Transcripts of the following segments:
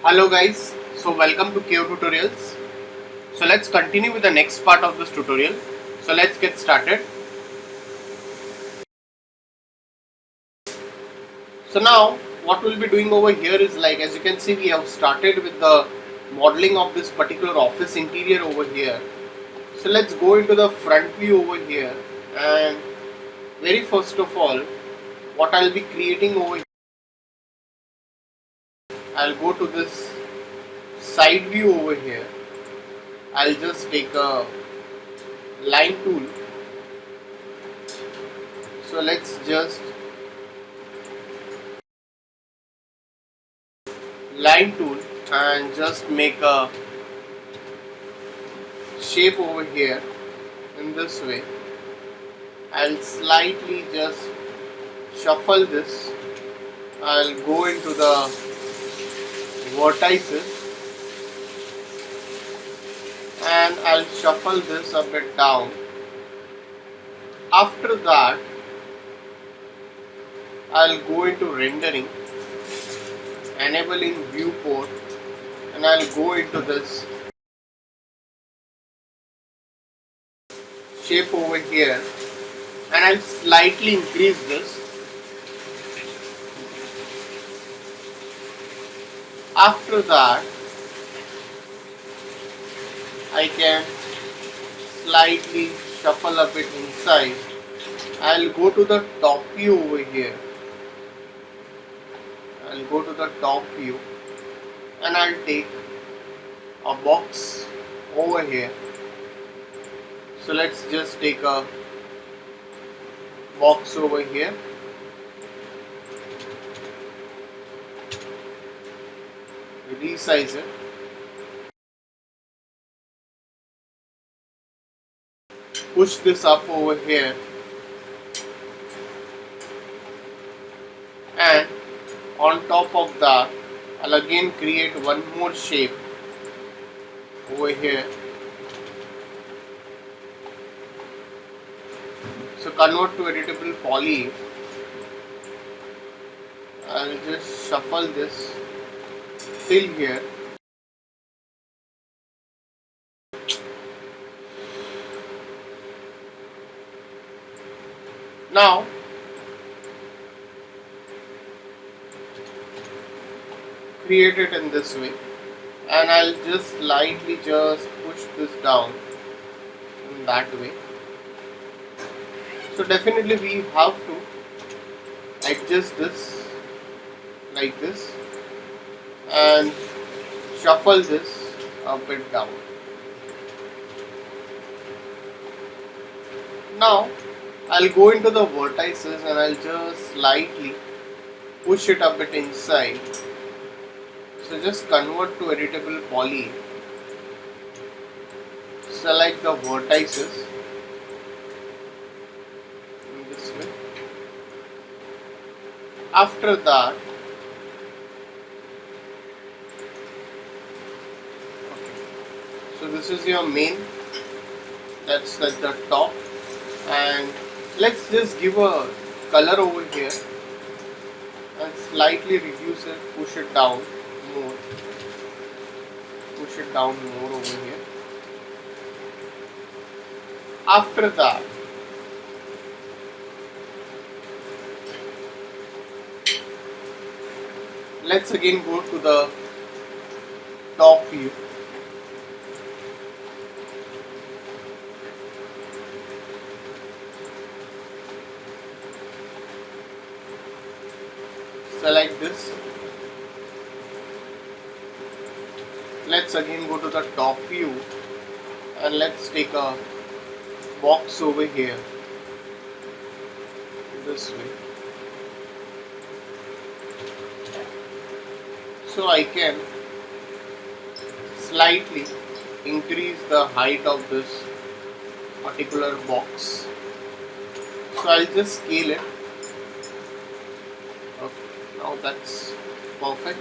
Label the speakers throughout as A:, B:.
A: Hello guys, so welcome to KO Tutorials. So let's continue with the next part of this tutorial. So let's get started. So now what we'll be doing over here is, like, as you can see, we have started with the modeling of this particular office interior over here. So let's go into the front view over here, and very first of all, what I'll be creating over here, I'll go to this side view over here. I'll just take a line tool. So let's just line tool and just make a shape over here in this way. I'll slightly just shuffle this. I'll go into the vertices and I'll shuffle this a bit down. After that, I'll go into rendering, enabling viewport, and I'll go into this shape over here and I'll slightly increase this. After that, I can slightly shuffle a bit inside. I'll go to the top view over here. I'll go to the top view and I'll take a box over here. So let's just take a box over here. Resize it. Push this up over here. And on top of that, I'll again create one more shape over here. So convert to editable poly. I'll just shuffle this till here. Now create it in this way, and I'll just slightly just push this down in that way. So definitely we have to adjust this like this and shuffle this a bit down. Now I'll go into the vertices and I'll just slightly push it a bit inside. So just convert to editable poly. Select the vertices in this way. After that, so this is your main, that's at the top, and let's just give a color over here and slightly reduce it, push it down more, push it down more over here. After that, let's again go to the top view. Select this. Let's again go to the top view and let's take a box over here this way. So I can slightly increase the height of this particular box. So I'll just scale it. Okay, now that's perfect.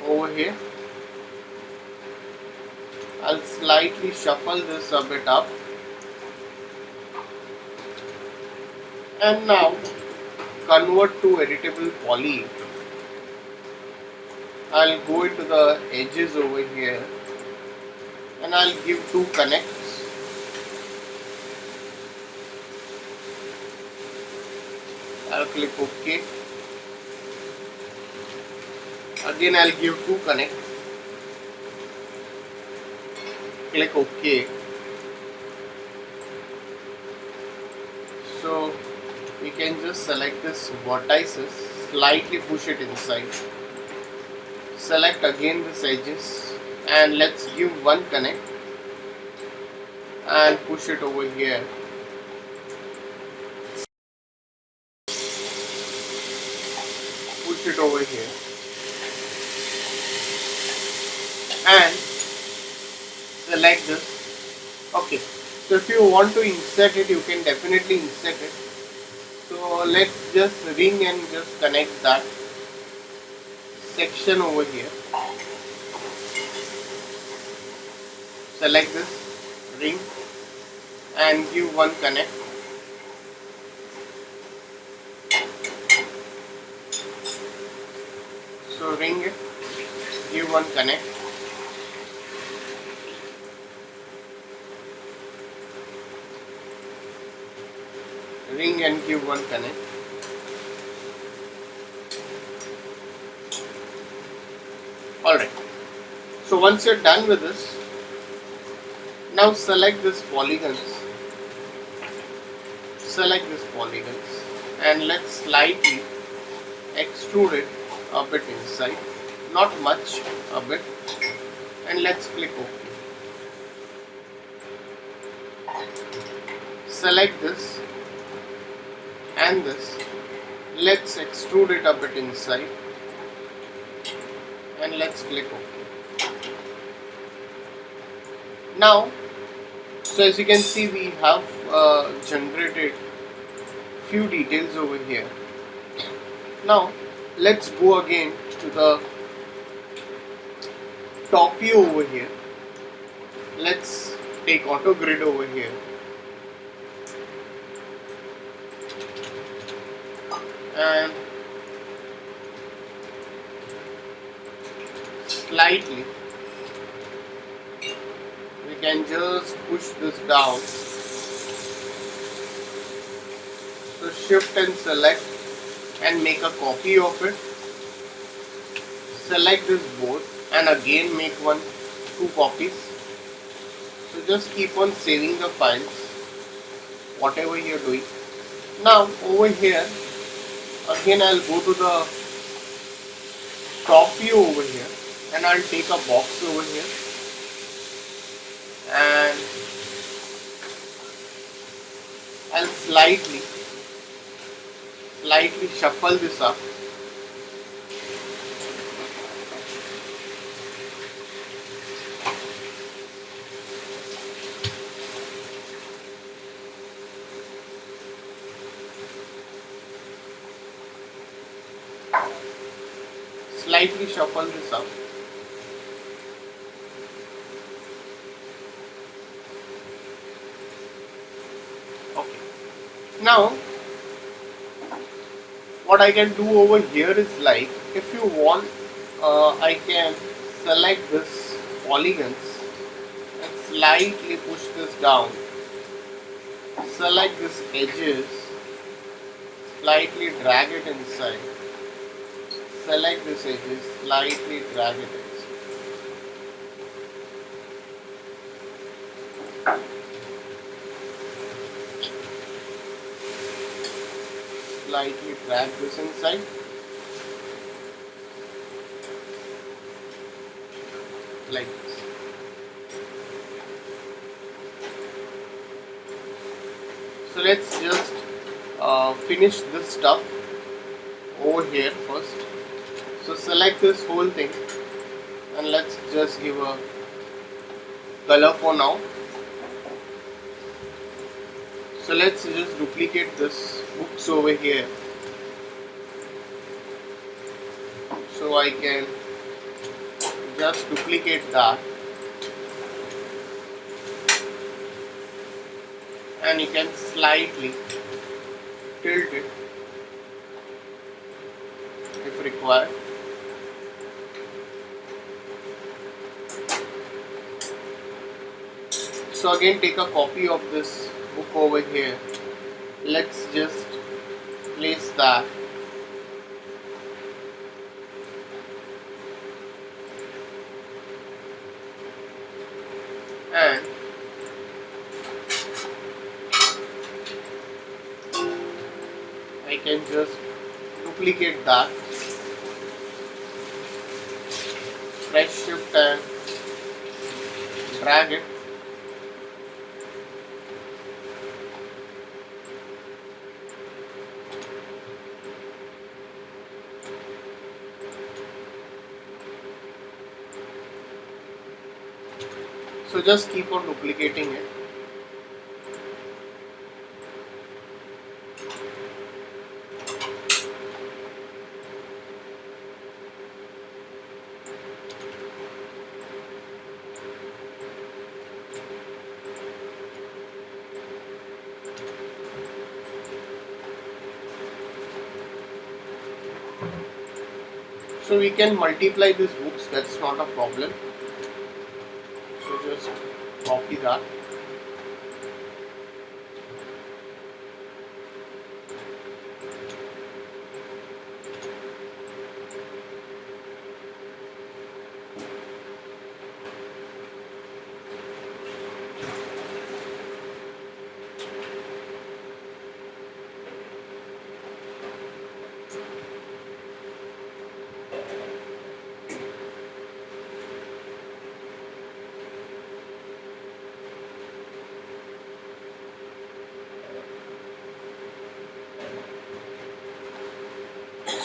A: Over here, I'll slightly shuffle this a bit up. And now convert to editable poly. I'll go into the edges over here and I'll give two connects. I'll click OK. Again I'll give two connects. Click OK. So we can just select this vertices, slightly push it inside. Select again this edges and let's give one connect and push it over here. Push it over here and select this. Okay, so if you want to insert it, you can definitely insert it. So let's just ring and just connect that section over here. Select this ring and give one connect. So ring it, give one connect. Ring and give one connect. Alright, so once you're done with this, now select this polygons. Select this polygons and let's slightly extrude it a bit inside, not much, a bit, and let's click OK. Select this and this, let's extrude it a bit inside and let's click OK. Now, so as you can see, we have generated few details over here. Now let's go again to the top view over here. Let's take auto grid over here and slightly we can just push this down. So shift and select and make a copy of it. Select this both and again make two copies. So just keep on saving the files, whatever you're doing. Now over here, again I'll go to the top view over here and I'll take a box over here and I'll slightly shuffle this up. Slightly shuffle this up. Okay. Now what I can do over here is, like, if you want, I can select this polygons and slightly push this down. Select this edges, slightly drag it inside. Select this edges, slightly drag it inside. Slightly drag this inside. Like this. So let's just finish this stuff over here first. So select this whole thing and let's just give a color for now. So let's just duplicate this hooks over here. So I can just duplicate that. And you can slightly tilt it if required. So again, take a copy of this book over here. Let's just place that. And I can just duplicate that. Press shift and drag it. So just keep on duplicating it. So we can multiply these books, that's not a problem. So just copy that.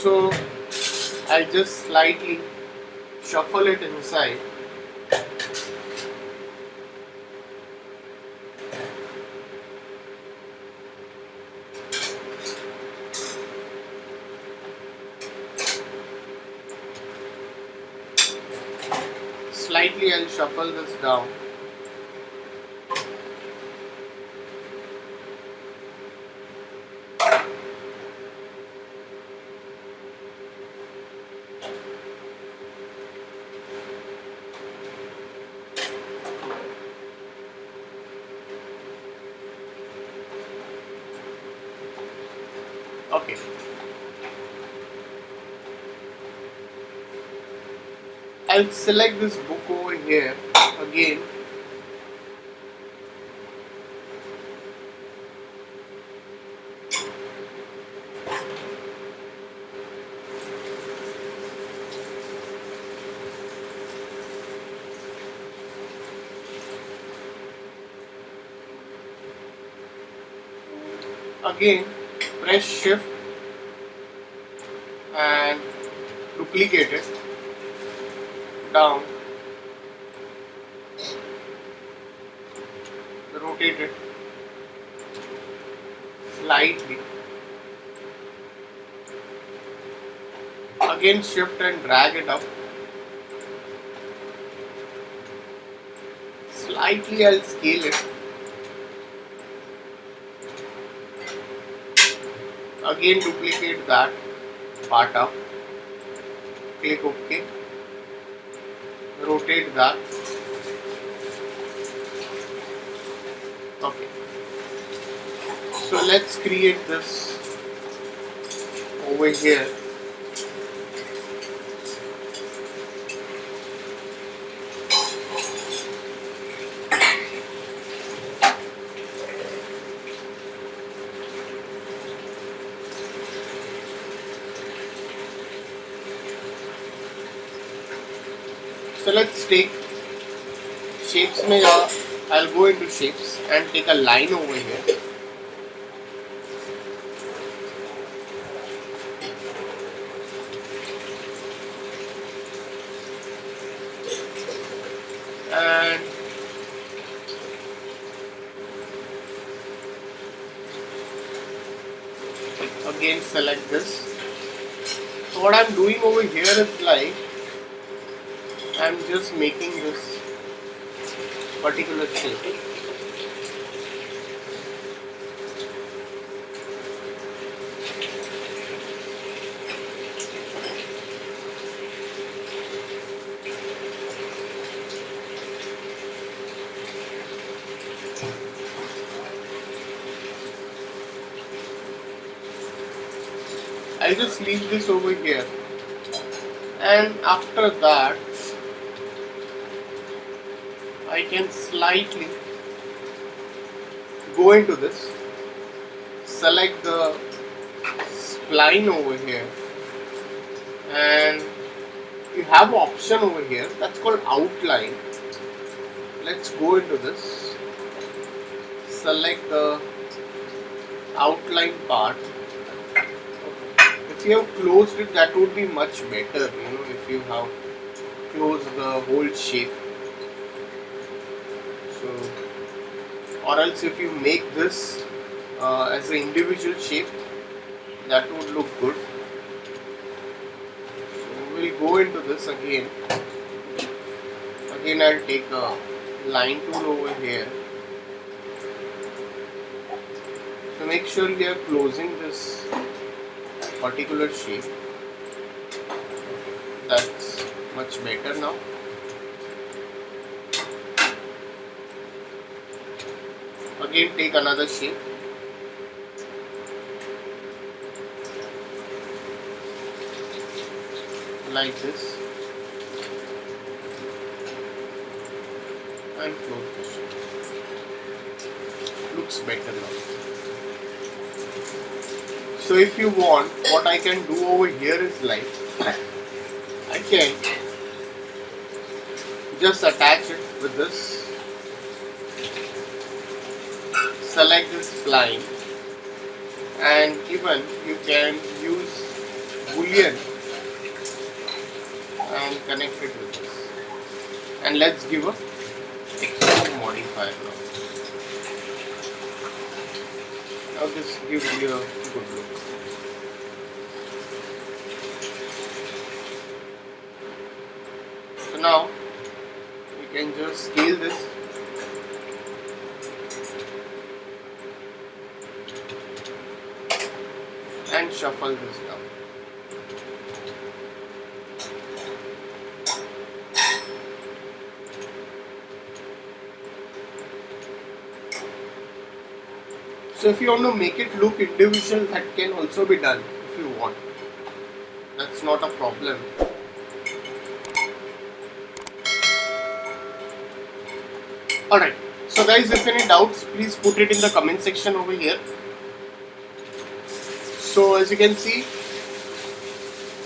A: So I'll just slightly shuffle it inside. Slightly I'll shuffle this down. Okay. I'll select this book over here again. Again, press shift and duplicate it down, rotate it slightly, again shift and drag it up slightly. I'll scale it, again duplicate that part up, click OK, rotate that. Okay, so let's create this over here. So let's take shapes में I'll go into shapes and take a line over here. And again select this. So what I'm doing over here is like I'm just making this particular shape. I'll just leave this over here, and after that I can slightly go into this, select the spline over here, and you have an option over here that's called outline. Let's go into this, select the outline part. If you have closed it, that would be much better, if you have closed the whole shape. So, or else if you make this as an individual shape, that would look good. So we'll go into this again. Again, I'll take a line tool over here. So make sure we are closing this particular shape. That's much better now. Again, take another shape. Like this. And close the shape. Looks better now. So if you want, what I can do over here is like, I can just attach it with this, select this spline, and even you can use boolean and connect it with this. And let's give a extrude modifier now. Now this gives you a good look. So now you can just scale this and shuffle this down. So if you want to make it look individual, that can also be done if you want. That's not a problem. Alright, so guys, if any doubts, please put it in the comment section over here. So as you can see,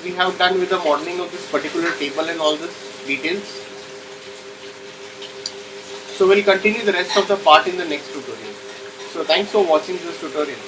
A: we have done with the modeling of this particular table and all this details. So we'll continue the rest of the part in the next tutorial. So thanks for watching this tutorial.